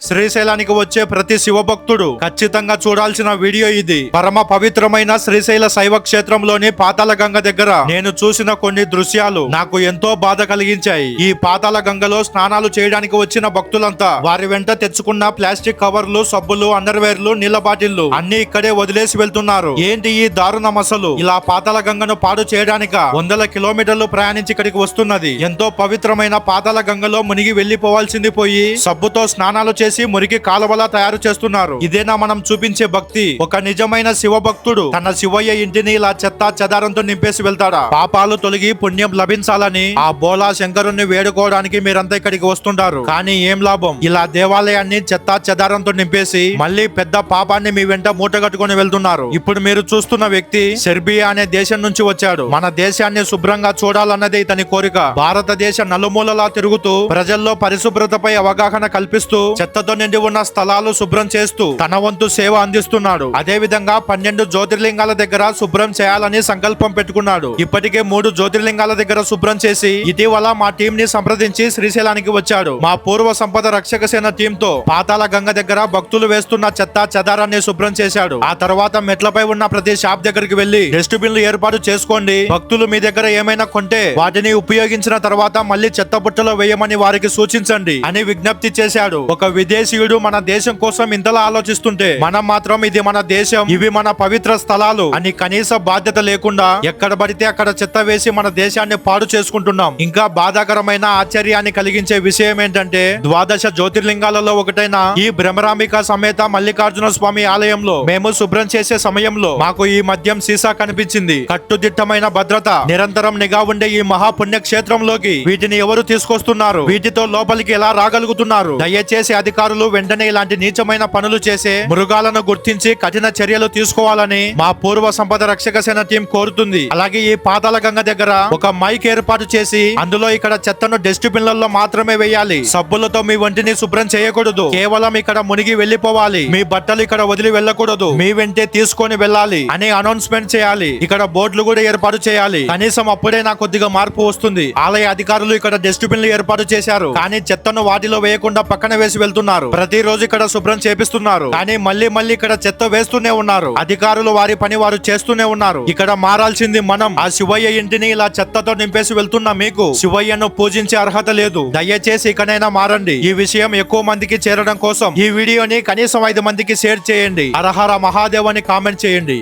శ్రీశైలానికి వచ్చే ప్రతి శివభక్తుడు ఖచ్చితంగా చూడాల్సిన వీడియో ఇది. పరమ పవిత్రమైన శ్రీశైల శైవ క్షేత్రంలోని పాతాళ గంగ దగ్గర నేను చూసిన కొన్ని దృశ్యాలు నాకు ఎంతో బాధ కలిగించాయి. ఈ పాతాళ గంగలో స్నానాలు చేయడానికి వచ్చిన భక్తులంతా వారి వెంట తెచ్చుకున్న ప్లాస్టిక్ కవర్లు, సబ్బులు, అండర్వేర్లు, నీళ్ల బాటిళ్లు అన్ని ఇక్కడే వదిలేసి వెళ్తున్నారు. ఏంటి ఈ దారుణం? అసలు ఇలా పాతాళ గంగను పాడు చేయడానిక వందల కిలోమీటర్లు ప్రయాణించి ఇక్కడికి వస్తున్నది. ఎంతో పవిత్రమైన పాతాళ గంగలో మునిగి వెళ్లిపోవాల్సింది పోయి సబ్బుతో స్నానాలు చేసి మురికి కాలువలా తయారు చేస్తున్నారు. ఇదేనా మనం చూపించే భక్తి? ఒక నిజమైన శివ భక్తుడు తన శివయ్య ఇంటిని ఇలా చెత్త చెదారంతో నింపేసి వెళ్తాడా? పాపాలు తొలగి పుణ్యం లభించాలని ఆ బోలా శంకరుణ్ణి వేడుకోవడానికి మీరంతా ఇక్కడికి వస్తుంటారు. కానీ ఏం లాభం? ఇలా దేవాలయాన్ని చెత్త చెదారంతో నింపేసి మళ్ళీ పెద్ద పాపాన్ని మీ వెంట మూటగట్టుకుని వెళ్తున్నారు. ఇప్పుడు మీరు చూస్తున్న వ్యక్తి సెర్బియా అనే దేశం నుంచి వచ్చాడు. మన దేశాన్ని శుభ్రంగా చూడాలన్నదే ఇతని కోరిక. భారతదేశ నలుమూలలా తిరుగుతూ ప్రజల్లో పరిశుభ్రతపై అవగాహన కల్పిస్తూ చెత్తతో నిండి ఉన్న స్థలాలు శుభ్రం చేస్తూ తన వంతు సేవ అందిస్తున్నాడు. అదే విధంగా 12 జ్యోతిర్లింగాల దగ్గర శుభ్రం చేయాలని సంకల్పం పెట్టుకున్నాడు. ఇప్పటికే 3 జ్యోతిర్లింగాల దగ్గర శుభ్రం చేసి ఇటీవల మా టీం ని సంప్రదించి శ్రీశైలానికి వచ్చాడు. మా పూర్వ సంపద రక్షక సేన టీం తో పాతాళ గంగ దగ్గర భక్తులు వేస్తున్న చెత్త చెదారాన్ని శుభ్రం చేశాడు. ఆ తర్వాత మెట్లపై ఉన్న ప్రతి షాప్ దగ్గరికి వెళ్లి డస్ట్బిన్లు ఏర్పాటు చేసుకోండి, భక్తులు మీ దగ్గర ఏమైనా కొంటే వాటిని ఉపయోగించిన తర్వాత మళ్ళీ చెత్త బుట్టలో వేయమని వారికి సూచించండి అని విజ్ఞప్తి చేశాడు. ఒక విదేశీయుడు మన దేశం కోసం ఇంతలా ఆలోచిస్తుంటే మనం మాత్రం ఇది మన దేశం, ఇవి మన పవిత్ర స్థలాలు అని కనీస బాధ్యత లేకుండా ఎక్కడ పడితే అక్కడ చెత్త వేసి మన దేశాన్ని పాడు చేసుకుంటున్నాం. ఇంకా బాధాకరమైన ఆశ్చర్యాన్ని కలిగించే విషయం ఏంటంటే 12 జ్యోతిర్లింగాలలో ఒకటైన ఈ భ్రమరాంబిక సమేత మల్లికార్జున స్వామి ఆలయంలో మేము శుభ్రం చేసే సమయంలో మాకు ఈ మద్యం సీసా కనిపించింది. కట్టుదిట్టమైన భద్రత, నిరంతరం నిఘా ఉండే ఈ మహాపుణ్య క్షేత్రంలోకి వీటిని ఎవరు తీసుకొస్తున్నారు? వీటితో లోపలికి ఎలా రాగలుగుతున్నారు? దయచేసి అధికారులు వెంటనే ఇలాంటి నీచమైన పనులు చేసే మృగాలను గుర్తించి కఠిన చర్యలు తీసుకోవాలని మా పూర్వ సంపద రక్షక సేన టీం కోరుతుంది. అలాగే ఈ పాతాళ గంగ దగ్గర ఒక మైక్ ఏర్పాటు చేసి అందులో ఇక్కడ చెత్తను డస్ట్బిన్లలో మాత్రమే వేయాలి. సబ్బులతో మీ వంటిని శుభ్రం చేయకూడదు. కేవలం ఇక్కడ మునిగి వెళ్లిపోవాలి. మీ బట్టలు ఇక్కడ వదిలి వెళ్ళకూడదు. మీ వెంటే తీసుకొని వెళ్ళాలి అని అనౌన్స్మెంట్ చేయాలి. ఇక్కడ బోర్డులు కూడా ఏర్పాటు చేయాలి. కనీసం అప్పుడే నాకు కొద్దిగా మార్పు వస్తుంది. ఆలయ అధికారులు ఇక్కడ డస్ట్బిన్లు ఏర్పాటు చేశారు, కానీ చెత్తను వాటిలో వేయకుండా పక్కన వేసి వెళ్తున్నారు. ప్రతిరోజు ఇక్కడ శుభ్రం చేపిస్తున్నారు, కానీ మళ్ళీ ఇక్కడ చెత్త వేస్తూనే ఉన్నారు. అధికారులు వారి పని వారు చేస్తూనే ఉన్నారు. ఇక్కడ మారాల్సింది మనం. ఆ శివయ్య ఇంటిని ఇలా చెత్తతో నింపేసి వెళ్తున్నా మీకు శివయ్యను పూజించే అర్హత లేదు. దయచేసి ఇకనైనా మారండి. ఈ విషయం ఎక్కువ మందికి చేరడం కోసం ఈ వీడియోని కనీసం 5 మందికి షేర్ చేయండి. హరహర మహాదేవ్ అని కామెంట్ చేయండి.